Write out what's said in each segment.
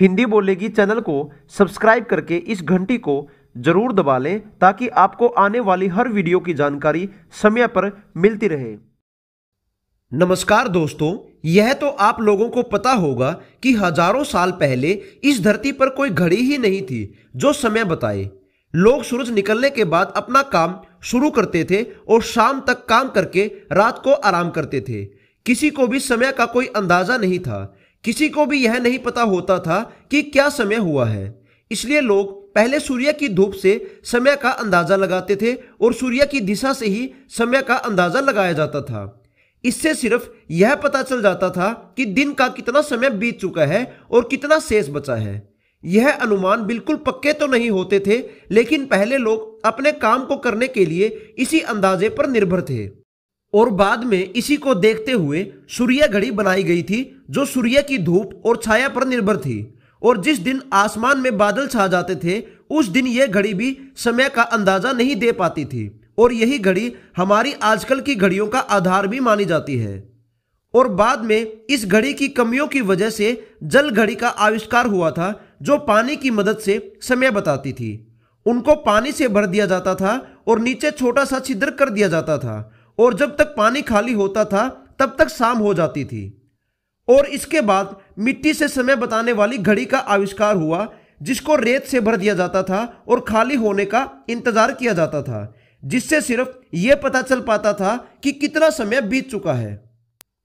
हिंदी बोलेगी चैनल को सब्सक्राइब करके इस घंटी को जरूर दबा लें ताकि आपको आने वाली हर वीडियो की जानकारी समय पर मिलती रहे। नमस्कार दोस्तों, यह तो आप लोगों को पता होगा कि हजारों साल पहले इस धरती पर कोई घड़ी ही नहीं थी जो समय बताए। लोग सूरज निकलने के बाद अपना काम शुरू करते थे और शाम तक काम करके रात को आराम करते थे। किसी को भी समय का कोई अंदाजा नहीं था। किसी को भी यह नहीं पता होता था कि क्या समय हुआ है। इसलिए लोग पहले सूर्य की धूप से समय का अंदाजा लगाते थे और सूर्य की दिशा से ही समय का अंदाजा लगाया जाता था। इससे सिर्फ यह पता चल जाता था कि दिन का कितना समय बीत चुका है और कितना शेष बचा है। यह अनुमान बिल्कुल पक्के तो नहीं होते थे, लेकिन पहले लोग अपने काम को करने के लिए इसी अंदाजे पर निर्भर थे और बाद में इसी को देखते हुए सूर्य घड़ी बनाई गई थी जो सूर्य की धूप और छाया पर निर्भर थी। और जिस दिन आसमान में बादल छा जाते थे उस दिन यह घड़ी भी समय का अंदाजा नहीं दे पाती थी और यही घड़ी हमारी आजकल की घड़ियों का आधार भी मानी जाती है। और बाद में इस घड़ी की कमियों की वजह से जल घड़ी का आविष्कार हुआ था जो पानी की मदद से समय बताती थी। उनको पानी से भर दिया जाता था और नीचे छोटा सा छिद्र कर दिया जाता था और जब तक पानी खाली होता था तब तक शाम हो जाती थी। और इसके बाद मिट्टी से समय बताने वाली घड़ी का आविष्कार हुआ जिसको रेत से भर दिया जाता था और खाली होने का इंतजार किया जाता था, जिससे सिर्फ यह पता चल पाता था कि कितना समय बीत चुका है।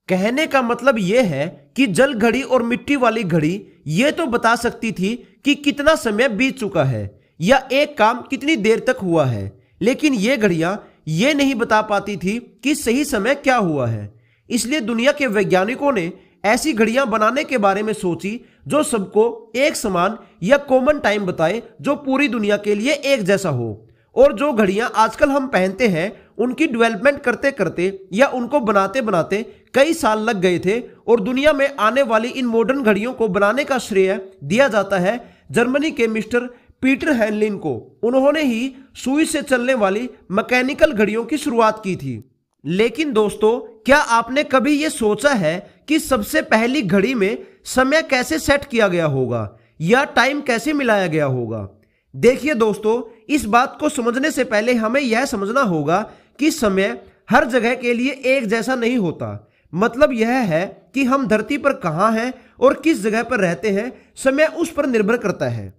कहने का मतलब यह है कि जल घड़ी और मिट्टी वाली घड़ी यह तो बता सकती थी कि कितना समय बीत चुका है या एक काम कितनी देर तक हुआ है, लेकिन ये घड़ियां ये नहीं बता पाती थी कि सही समय क्या हुआ है। इसलिए दुनिया के वैज्ञानिकों ने ऐसी घड़ियां बनाने के बारे में सोची जो सबको एक समान या कॉमन टाइम बताए, जो पूरी दुनिया के लिए एक जैसा हो। और जो घड़ियां आजकल हम पहनते हैं उनकी डेवलपमेंट करते करते या उनको बनाते बनाते कई साल लग गए थे और दुनिया में आने वाली इन मॉडर्न घड़ियों को बनाने का श्रेय दिया जाता है जर्मनी के मिस्टर पीटर हेनलिन को। उन्होंने ही सुई से चलने वाली मैकेनिकल घड़ियों की शुरुआत की थी। लेकिन दोस्तों, क्या आपने कभी यह सोचा है कि सबसे पहली घड़ी में समय कैसे सेट किया गया होगा या टाइम कैसे मिलाया गया होगा? देखिए दोस्तों, इस बात को समझने से पहले हमें यह समझना होगा कि समय हर जगह के लिए एक जैसा नहीं होता। मतलब यह है कि हम धरती पर कहां हैं और किस जगह पर रहते हैं, समय उस पर निर्भर करता है।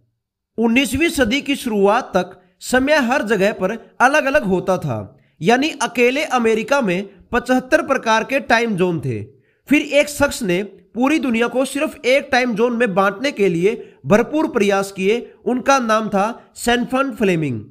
19वीं सदी की शुरुआत तक समय हर जगह पर अलग अलग होता था। यानी अकेले अमेरिका में 75 प्रकार के टाइम जोन थे। फिर एक शख्स ने पूरी दुनिया को सिर्फ एक टाइम जोन में बांटने के लिए भरपूर प्रयास किए। उनका नाम था सैनफर्ड फ्लेमिंग।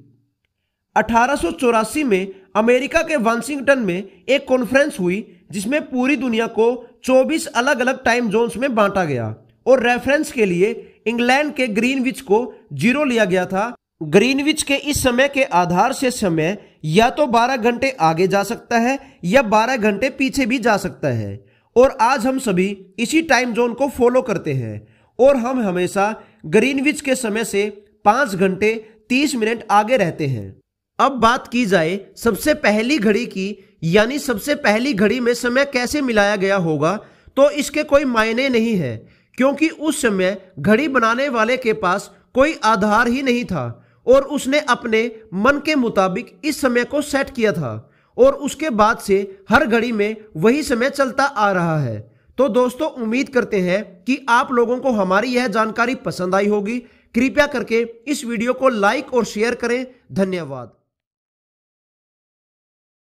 1884 में अमेरिका के वाशिंगटन में एक कॉन्फ्रेंस हुई जिसमें पूरी दुनिया को 24 अलग अलग टाइम जोन्स में बांटा गया और रेफरेंस के लिए इंग्लैंड के ग्रीनविच को 0 लिया गया था। ग्रीनविच के इस समय के आधार से समय या तो 12 घंटे आगे जा सकता है या 12 घंटे पीछे भी जा सकता है। और आज हम सभी इसी टाइम जोन को फॉलो करते हैं और हम हमेशा ग्रीनविच के समय से 5 घंटे 30 मिनट आगे रहते हैं। अब बात की जाए सबसे पहली घड़ी की, यानी सबसे पहली घड़ी में समय कैसे मिलाया गया होगा, तो इसके कोई मायने नहीं है क्योंकि उस समय घड़ी बनाने वाले के पास कोई आधार ही नहीं था और उसने अपने मन के मुताबिक इस समय को सेट किया था और उसके बाद से हर घड़ी में वही समय चलता आ रहा है। तो दोस्तों, उम्मीद करते हैं कि आप लोगों को हमारी यह जानकारी पसंद आई होगी। कृपया करके इस वीडियो को लाइक और शेयर करें। धन्यवाद।